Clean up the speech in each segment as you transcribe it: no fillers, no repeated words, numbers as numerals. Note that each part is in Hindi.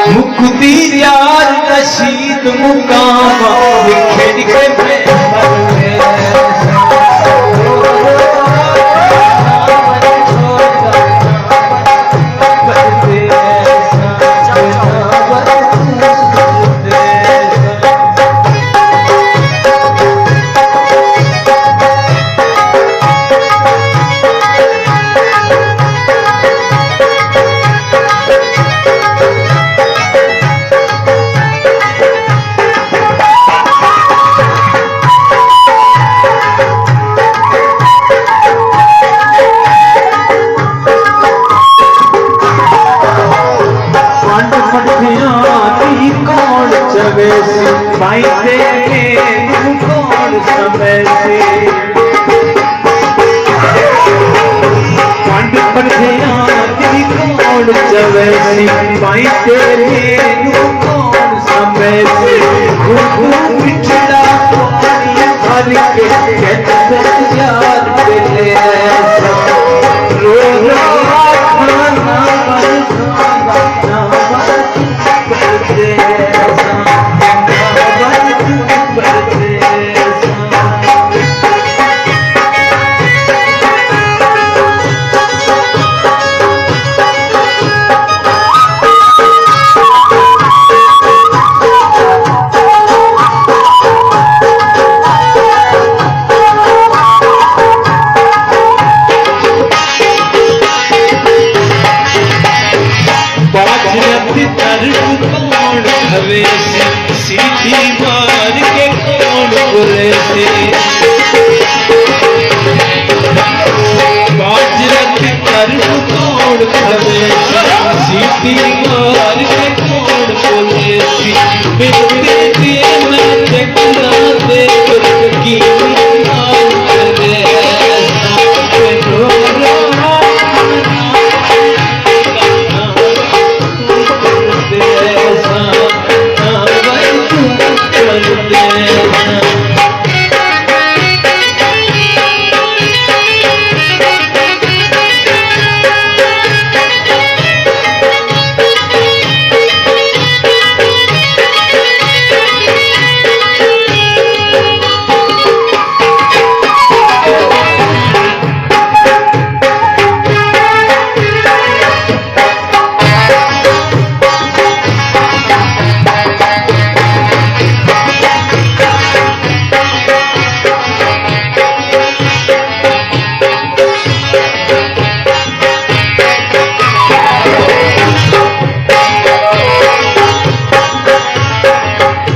मुखदीर यार रशीद मुकाम लिखे के भाई तेरे कौन समय से पंड पढ़ियाती कौन चवैसी भाई तेरे कौन समय से पिछड़ा हर के कहते यार तेरे रो रो खाना सीधी मार के कौन बुरे से बाजरत कर कौन खवे सीधी मार के कौन बुरे से बिकते दिए मैं देखना दे की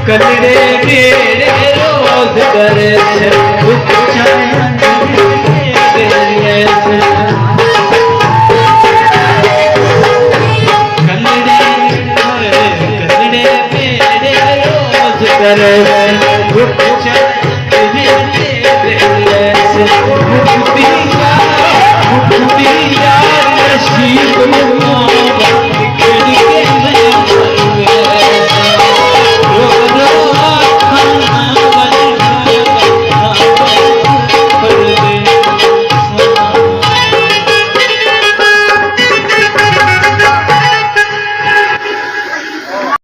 कलड़े मेरे रोज करे